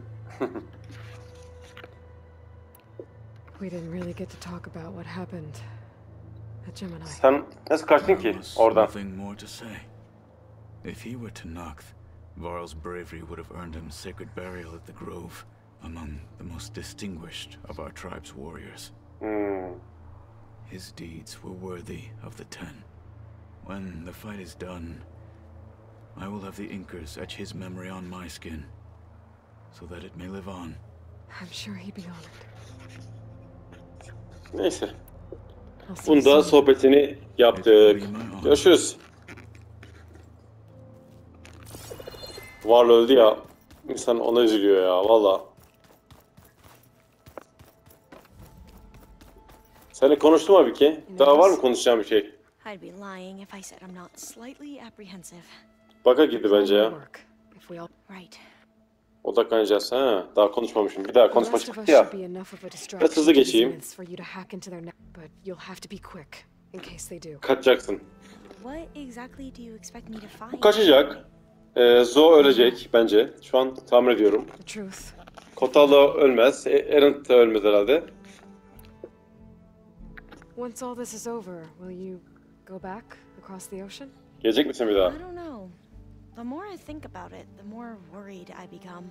We didn't really get to talk about what happened at Gemini. Sen nasıl kaçtın ki There was oradan? nothing more to say. If he were to Nocth, Varl's bravery would have earned him sacred burial at the Grove, among the most distinguished of our tribe's warriors. Hmm. His deeds were worthy of the Ten. When the fight is done, I will have the Inkers etch his memory on my skin, so that it may live on. I'm sure he'd be honored. Neyse. I'll see you Bunda soon. sohbetini yaptık. Görüşürüz. Varl öldü ya. İnsan ona üzülüyor ya valla. Seninle konuştum abi ki. Daha var mı konuşacağım bir şey? I'd be lying if I said I'm not slightly apprehensive. Baka girdi bence ya. Work, if we all... Right. Odaklanacağız. Ha, daha konuşmamışım. Bir daha The konuşma rest of us çıktı ya. should be enough of a Biraz distraction hızlı to the geçeyim. Zeniths for you to hack into their net, but you'll have to be quick in case they do. Kaçacaksın. What exactly do you expect me to Bu find? kaçacak. Zo ölecek bence. Şu an tahmin ediyorum. The truth. Kotalo ölmez. Erend de ölmez herhalde. Once all this is over, will you go back across the ocean? Gelecek misin bir daha? I don't know. The more I think about it, the more worried I become.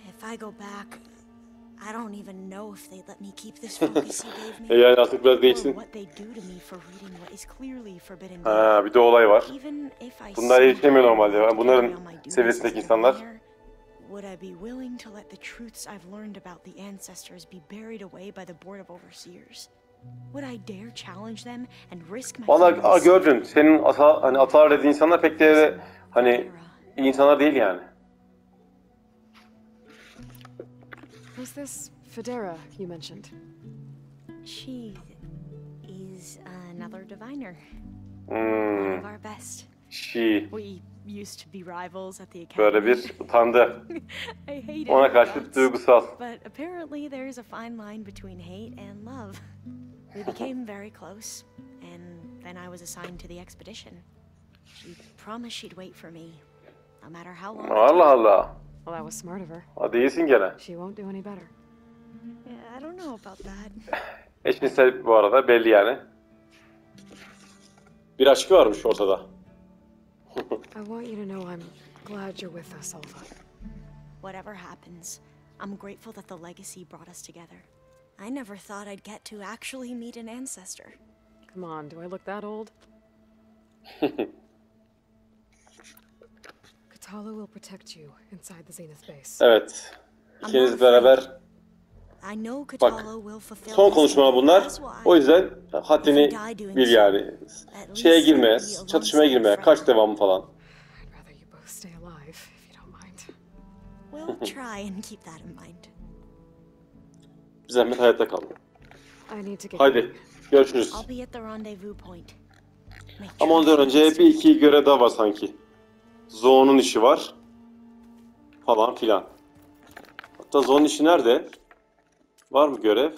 If I go back, I don't even know if they'd let me keep this focus he gave me. Yani artık biraz Or değişsin. what they do to me for reading what is clearly forbidden. Ha, bir de olay var. Even if I Bunlar yetişemiyor somehow normalde. get Bunların on my duties seviyesindeki as a insanlar. diviner, would I be willing to let the truths I've learned about the ancestors be buried away by the Board of Overseers? Would I dare challenge them and risk my Valla family's gördün. Senin hani atalar dediğin insanlar pek de öyle, hani iyi insanlar değil yani. Who's this Federa you mentioned? She is another diviner. One Hmm. of our best. She. We used to be rivals at the Böyle academy. bir utandı. I hated Ona her karşı guts, duygusal. but apparently there's a fine line between hate and love. We became very close, and then I was assigned to the expedition. She promised she'd wait for me, no matter how long. it Allah took. Allah. Well, that was smart of her. Hadi iyisin gene. She won't do any better. Yeah, I don't know about that. Eşcinsel bu arada belli yani. Bir aşkı varmış ortada. I want you to know I'm glad you're with us, Alva. Whatever happens, I'm grateful that the legacy brought us together. I never thought I'd get to actually meet an ancestor. Come on, do I look that old? Katala will protect you inside the Zenith base. Evet. İkiniz beraber. I know Bak, Katala will fulfill son his konuşmalar duty bunlar. as wise. O yüzden haddini bil yani. Şeye girmeye, çatışmaya girmeye, kaç devamı falan. I'd rather you both stay alive, if you don't mind. We'll try and keep that in mind. Bir zahmet hayatta kalın. I need to get Haydi, going. görüşürüz. I'll be at the rendezvous point. Make Ama ondan sure önce she bir iki görev daha var sanki. Zo'nun işi var. Falan filan. Hatta Zo'nun işi nerede? Var mı görev?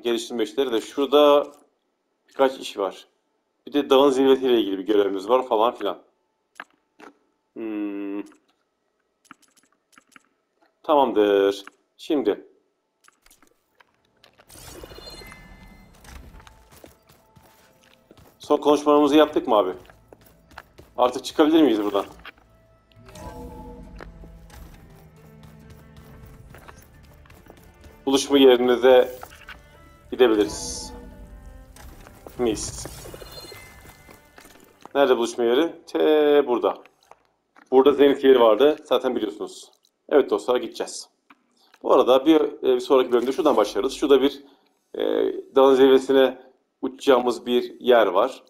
Geliştirme işleri de şurada birkaç iş var. Bir de dağın zirvesiyle ilgili bir görevimiz var falan filan. Tamamdır. Şimdi son konuşmalarımızı yaptık mı abi? Artık çıkabilir miyiz buradan? Buluşma yerine de gidebiliriz. Mis. Nerede buluşma yeri? Burada. Burada Zenith yeri vardı. Zaten biliyorsunuz. Evet dostlar, gideceğiz. Bu arada bir sonraki bölümde şuradan başlarız. Şurada bir dağın zirvesine uçacağımız bir yer var.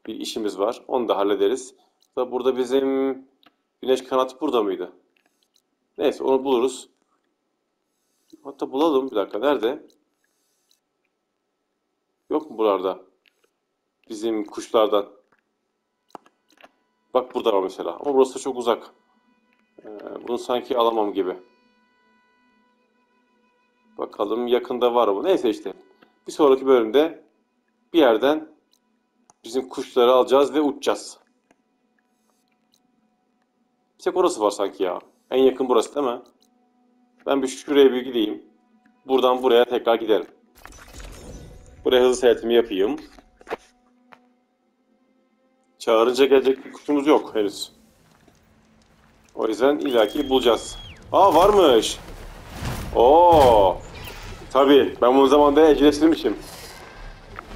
Bir işimiz var. Onu da hallederiz. Burada bizim güneş kanatı burada mıydı? Neyse, onu buluruz. Hatta bulalım. Bir dakika. Nerede? Yok mu buralarda? Bizim kuşlardan. Bak burada var mesela. Ama burası da çok uzak. Bunu sanki alamam gibi. Bakalım yakında var mı? Neyse işte. Bir sonraki bölümde bir yerden bizim kuşları alacağız ve uçacağız. Bir tek orası var sanki ya. En yakın burası değil mi? Ben bir şuraya bir gideyim. Buradan buraya tekrar giderim. Buraya hızlı seyahatimi yapayım. Çağırınca gelecek bir kuşumuz yok henüz. O yüzden illaki bulacağız. Aa, varmış. Oo. Tabii ben bu zamanda evcilleştirmişim.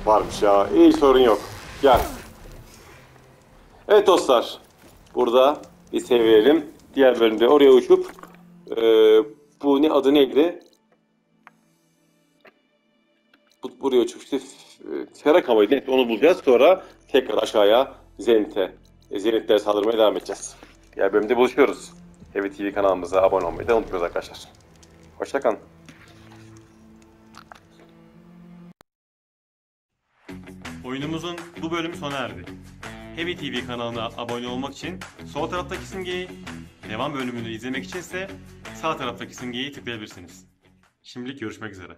Varmış ya. İyi, sorun yok. Gel. Evet dostlar. Burada bir seviyelim. Diğer bölümde oraya uçup bu ne adı neydi? Buraya uçup işte Feraka mıydı? Evet, onu bulacağız. Sonra tekrar aşağıya Zenith'lere saldırmaya devam edeceğiz. Diğer bölümde buluşuyoruz. Heavy TV kanalımıza abone olmayı da unutmuyoruz arkadaşlar. Hoşça kalın. Oyunumuzun bu bölümü sona erdi. Heavy TV kanalına abone olmak için sol taraftaki simgeyi, devam bölümünü izlemek için ise sağ taraftaki simgeyi tıklayabilirsiniz. Şimdilik görüşmek üzere.